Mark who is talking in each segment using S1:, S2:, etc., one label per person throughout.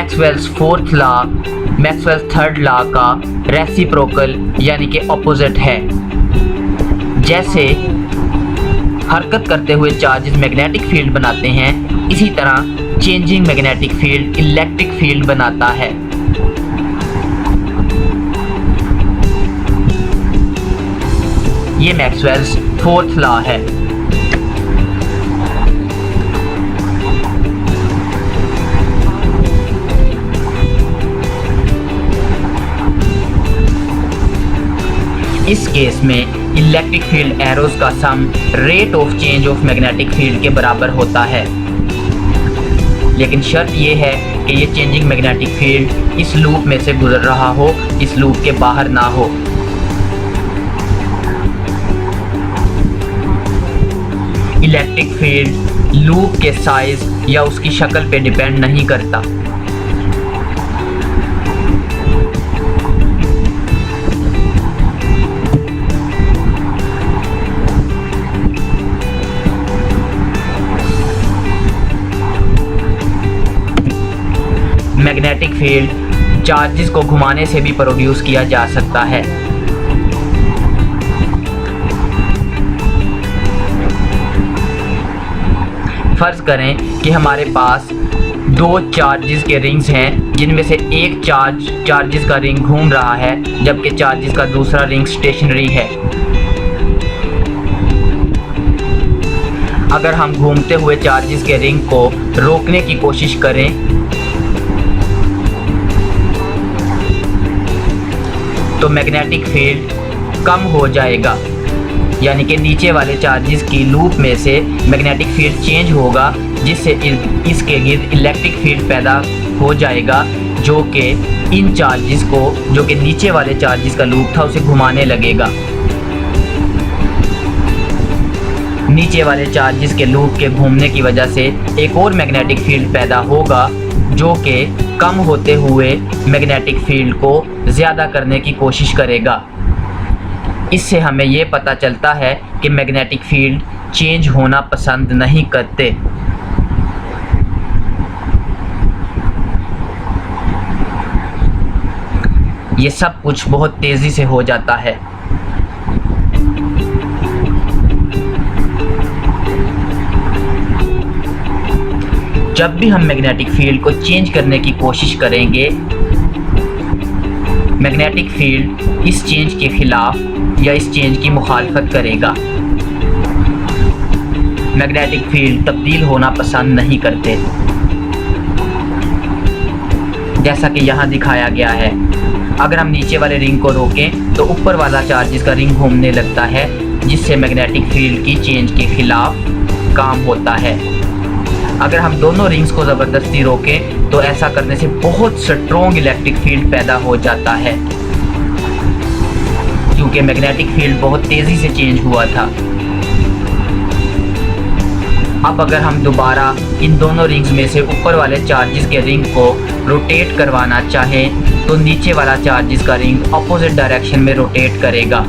S1: Maxwell's fourth law Maxwell's third law का reciprocal यानी कि ऑपोजिट है। जैसे हरकत करते हुए चार्जेस मैग्नेटिक फील्ड बनाते हैं, इसी तरह changing magnetic field electric field बनाता है। ये मैक्सवेल्स फोर्थ लॉ है। इस केस में इलेक्ट्रिक फील्ड एरोज का sum rate of change of magnetic field के बराबर होता है, लेकिन शर्त ये है कि ये चेंजिंग मैग्नेटिक फील्ड इस लूप में से गुजर रहा हो, इस लूप के बाहर ना हो। इलेक्ट्रिक फील्ड लूप के साइज या उसकी शक्ल पे डिपेंड नहीं करता। मैग्नेटिक फील्ड चार्जेस को घुमाने से भी प्रोड्यूस किया जा सकता है। फर्ज करें कि हमारे पास दो चार्जेस के रिंग्स हैं, जिनमें से एक चार्जेस का रिंग घूम रहा है जबकि चार्जेस का दूसरा रिंग स्टेशनरी है। अगर हम घूमते हुए चार्जेस के रिंग को रोकने की कोशिश करें तो मैग्नेटिक फील्ड कम हो जाएगा, यानी कि नीचे वाले चार्जेस की लूप में से मैग्नेटिक फील्ड चेंज होगा, जिससे इसके गिर्द इलेक्ट्रिक फील्ड पैदा हो जाएगा, जो कि इन चार्जेस को, जो कि नीचे वाले चार्जेस का लूप था, उसे घुमाने लगेगा। नीचे वाले चार्जेस के लूप के घूमने की वजह से एक और मैग्नेटिक फील्ड पैदा होगा, जो कि कम होते हुए मैग्नेटिक फील्ड को ज़्यादा करने की कोशिश करेगा। इससे हमें ये पता चलता है कि मैग्नेटिक फील्ड चेंज होना पसंद नहीं करते। ये सब कुछ बहुत तेज़ी से हो जाता है। जब भी हम मैग्नेटिक फील्ड को चेंज करने की कोशिश करेंगे, मैग्नेटिक फील्ड इस चेंज के खिलाफ या इस चेंज की मुखालफत करेगा। मैग्नेटिक फील्ड तब्दील होना पसंद नहीं करते, जैसा कि यहाँ दिखाया गया है। अगर हम नीचे वाले रिंग को रोकें तो ऊपर वाला चार्जेस का रिंग घूमने लगता है, जिससे मैग्नेटिक फील्ड की चेंज के खिलाफ काम होता है। अगर हम दोनों रिंग्स को ज़बरदस्ती रोकें तो ऐसा करने से बहुत स्ट्रॉन्ग इलेक्ट्रिक फील्ड पैदा हो जाता है, क्योंकि मैग्नेटिक फील्ड बहुत तेज़ी से चेंज हुआ था। अब अगर हम दोबारा इन दोनों रिंग्स में से ऊपर वाले चार्जेस के रिंग को रोटेट करवाना चाहें तो नीचे वाला चार्जेस का रिंग अपोजिट डायरेक्शन में रोटेट करेगा।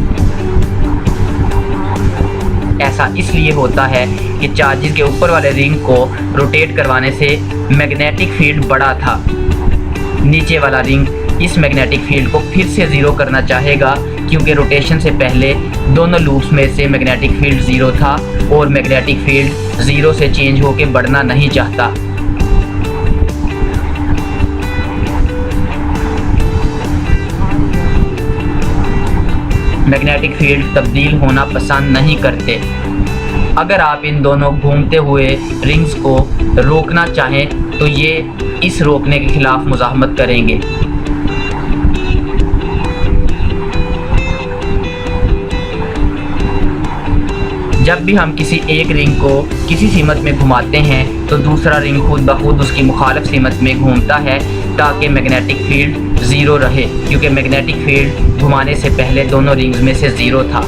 S1: ऐसा इसलिए होता है कि चार्जेस के ऊपर वाले रिंग को रोटेट करवाने से मैग्नेटिक फील्ड बड़ा था। नीचे वाला रिंग इस मैग्नेटिक फील्ड को फिर से ज़ीरो करना चाहेगा, क्योंकि रोटेशन से पहले दोनों लूप्स में से मैग्नेटिक फील्ड ज़ीरो था और मैग्नेटिक फील्ड ज़ीरो से चेंज होकर बढ़ना नहीं चाहता। मैग्नेटिक फील्ड तब्दील होना पसंद नहीं करते। अगर आप इन दोनों घूमते हुए रिंग्स को रोकना चाहें तो ये इस रोकने के खिलाफ मुज़ाहमत करेंगे। जब भी हम किसी एक रिंग को किसी सीमत में घुमाते हैं तो दूसरा रिंग खुद ब खुद उसकी मुखालिफ सीमत में घूमता है, ताकि मैग्नेटिक फील्ड ज़ीरो रहे, क्योंकि मैग्नेटिक फील्ड घुमाने से पहले दोनों रिंग्स में से ज़ीरो था।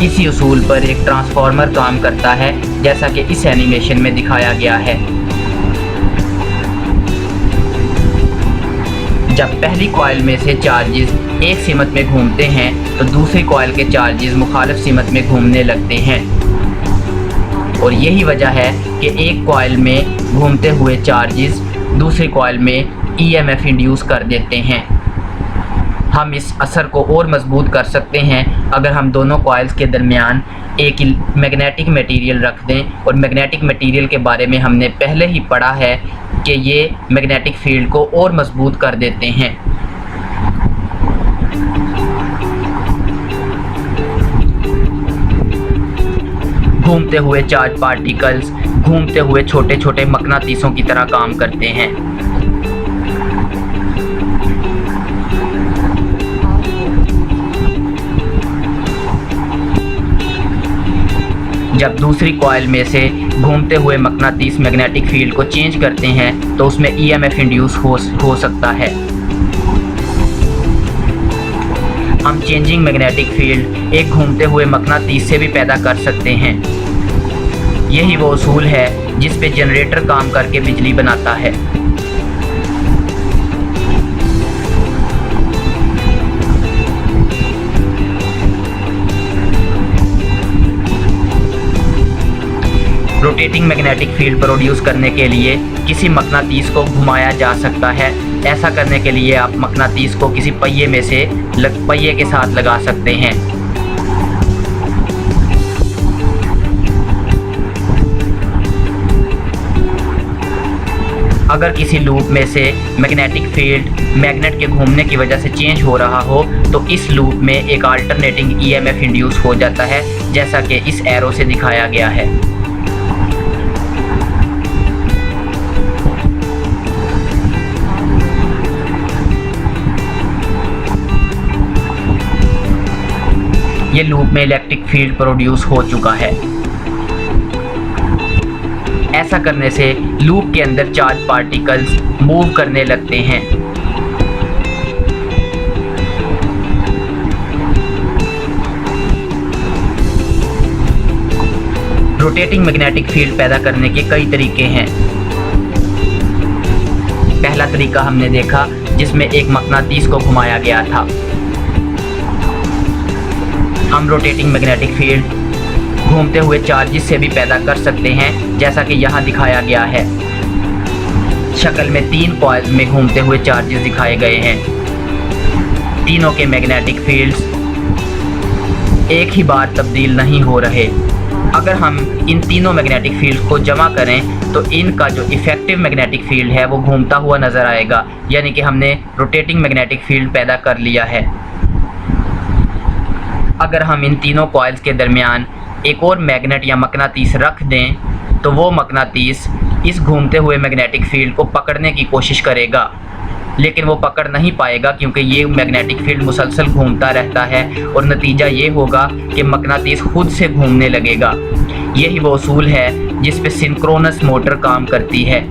S1: इसी उसूल पर एक ट्रांसफार्मर काम करता है, जैसा कि इस एनिमेशन में दिखाया गया है। जब पहली कॉइल में से चार्जेस एक सीमत में घूमते हैं तो दूसरी कॉइल के चार्जेस मुखालिफ सीमत में घूमने लगते हैं और यही वजह है कि एक कॉइल में घूमते हुए चार्जेस दूसरी कॉइल में ईएमएफ इंड्यूस कर देते हैं। हम इस असर को और मजबूत कर सकते हैं अगर हम दोनों कॉइल्स के दरमियान एक मैग्नेटिक मटेरियल रख दें, और मैग्नेटिक मटेरियल के बारे में हमने पहले ही पढ़ा है कि ये मैग्नेटिक फील्ड को और मजबूत कर देते हैं। घूमते हुए चार्ज पार्टिकल्स घूमते हुए छोटे छोटे मकनातीसों की तरह काम करते हैं। जब दूसरी कॉइल में से घूमते हुए मकनातीस मैग्नेटिक फील्ड को चेंज करते हैं तो उसमें ईएमएफ इंड्यूस हो सकता है। हम चेंजिंग मैग्नेटिक फील्ड एक घूमते हुए मकनातीस से भी पैदा कर सकते हैं। यही वो उसूल है जिस पे जनरेटर काम करके बिजली बनाता है। रोटेटिंग मैग्नेटिक फील्ड प्रोड्यूस करने के लिए किसी मकनातीस को घुमाया जा सकता है। ऐसा करने के लिए आप मकनातीस को किसी पहिए में से पहिए के साथ लगा सकते हैं। अगर किसी लूप में से मैग्नेटिक फील्ड मैग्नेट के घूमने की वजह से चेंज हो रहा हो तो इस लूप में एक अल्टरनेटिंग ईएमएफ इंड्यूस हो जाता है, जैसा कि इस एरो से दिखाया गया है। ये लूप में इलेक्ट्रिक फील्ड प्रोड्यूस हो चुका है। ऐसा करने से लूप के अंदर चार्ज पार्टिकल्स मूव करने लगते हैं। रोटेटिंग मैग्नेटिक फील्ड पैदा करने के कई तरीके हैं। पहला तरीका हमने देखा जिसमें एक मकनातीस को घुमाया गया था। हम रोटेटिंग मैग्नेटिक फील्ड घूमते हुए चार्जेस से भी पैदा कर सकते हैं, जैसा कि यहाँ दिखाया गया है। शक्ल में 3 कॉइल्स में घूमते हुए चार्जेस दिखाए गए हैं। तीनों के मैग्नेटिक फील्ड्स एक ही बार तब्दील नहीं हो रहे। अगर हम इन तीनों मैग्नेटिक फील्ड को जमा करें तो इनका जो इफ़ेक्टिव मैग्नेटिक फील्ड है वो घूमता हुआ नज़र आएगा, यानी कि हमने रोटेटिंग मैग्नेटिक फील्ड पैदा कर लिया है। अगर हम इन तीनों कॉइल्स के दरमियान एक और मैग्नेट या मकनातीस रख दें तो वो मकनातीस इस घूमते हुए मैग्नेटिक फील्ड को पकड़ने की कोशिश करेगा, लेकिन वो पकड़ नहीं पाएगा क्योंकि ये मैग्नेटिक फील्ड मुसलसल घूमता रहता है, और नतीजा ये होगा कि मकनातीस खुद से घूमने लगेगा। यही वो उसूल है जिस पे सिंक्रोनस मोटर काम करती है।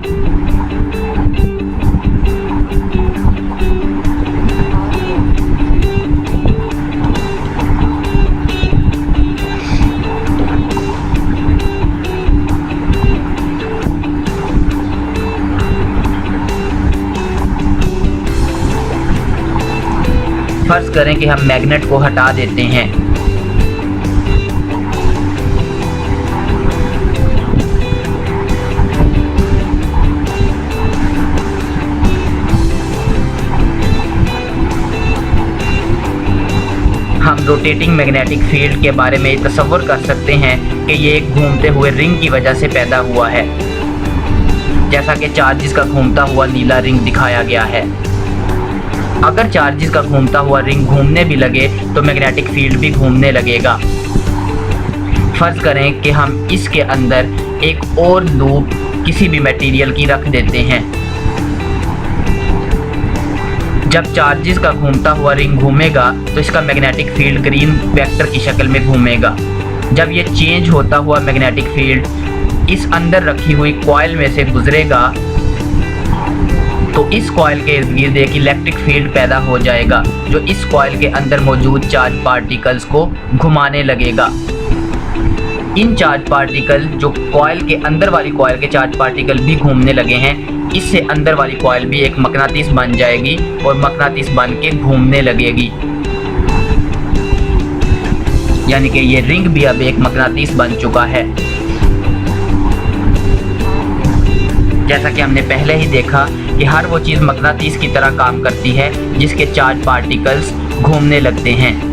S1: फर्ज करें कि हम मैग्नेट को हटा देते हैं। हम रोटेटिंग मैग्नेटिक फील्ड के बारे में तसव्वुर कर सकते हैं कि ये एक घूमते हुए रिंग की वजह से पैदा हुआ है, जैसा कि चार्जेस का घूमता हुआ नीला रिंग दिखाया गया है। अगर चार्जेस का घूमता हुआ रिंग घूमने भी लगे तो मैग्नेटिक फील्ड भी घूमने लगेगा। फर्ज करें कि हम इसके अंदर एक और लूप किसी भी मटेरियल की रख देते हैं। जब चार्जेस का घूमता हुआ रिंग घूमेगा तो इसका मैग्नेटिक फील्ड ग्रीन वेक्टर की शक्ल में घूमेगा। जब ये चेंज होता हुआ मैग्नेटिक फील्ड इस अंदर रखी हुई कॉइल में से गुजरेगा तो इस कॉइल के इर्द गिर्द एक इलेक्ट्रिक फील्ड पैदा हो जाएगा जो इस कॉइल के अंदर मौजूद चार्ज पार्टिकल्स को घुमाने लगेगा। इन चार्ज पार्टिकल जो कॉइल के अंदर वाली कॉइल के चार्ज पार्टिकल भी घूमने लगे हैं, इससे अंदर वाली कॉइल भी एक मकनातीस बन जाएगी और मकनातीस बन के घूमने लगेगी, यानी कि ये रिंग भी अब एक मकनातीस बन चुका है। जैसा कि हमने पहले ही देखा कि हर वो चीज़ मकनातीस की तरह काम करती है जिसके चार्ज पार्टिकल्स घूमने लगते हैं।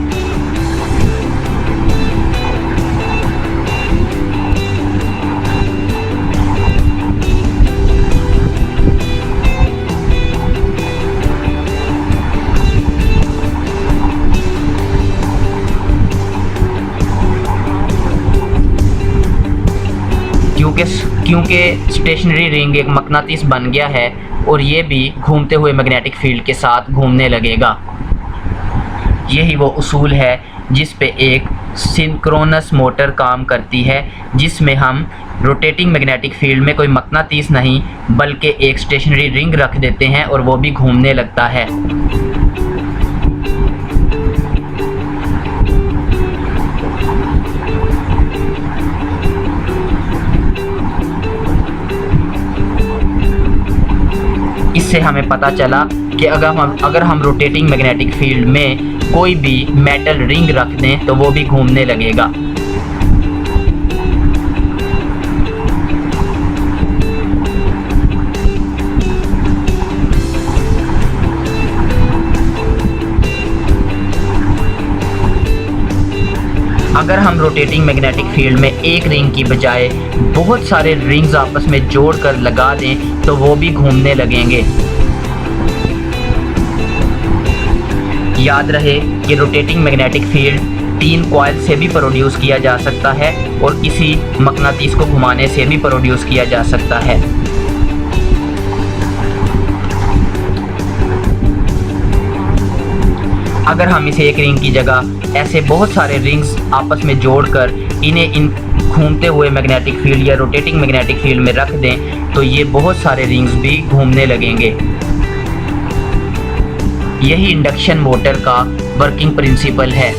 S1: क्योंकि स्टेशनरी रिंग एक मकनातीस बन गया है और ये भी घूमते हुए मैग्नेटिक फील्ड के साथ घूमने लगेगा। यही वो उसूल है जिस पे एक सिंक्रोनस मोटर काम करती है, जिसमें हम रोटेटिंग मैग्नेटिक फील्ड में कोई मकनातीस नहीं बल्कि एक स्टेशनरी रिंग रख देते हैं और वो भी घूमने लगता है। इससे हमें पता चला कि अगर हम रोटेटिंग मैग्नेटिक फील्ड में कोई भी मेटल रिंग रख दें तो वो भी घूमने लगेगा। अगर हम रोटेटिंग मैग्नेटिक फील्ड में एक रिंग की बजाय बहुत सारे रिंग्स आपस में जोड़कर लगा दें तो वो भी घूमने लगेंगे। याद रहे कि रोटेटिंग मैग्नेटिक फील्ड 3 कॉइल से भी प्रोड्यूस किया जा सकता है और किसी मकनातीस को घुमाने से भी प्रोड्यूस किया जा सकता है। अगर हम इसे एक रिंग की जगह ऐसे बहुत सारे रिंग्स आपस में जोड़कर इन्हें इन घूमते हुए मैग्नेटिक फील्ड या रोटेटिंग मैग्नेटिक फील्ड में रख दें तो ये बहुत सारे रिंग्स भी घूमने लगेंगे। यही इंडक्शन मोटर का वर्किंग प्रिंसिपल है।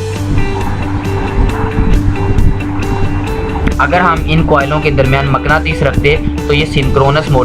S1: अगर हम इन कॉइलों के दरमियान मकनातीस रखते तो ये सिंक्रोनस मोटर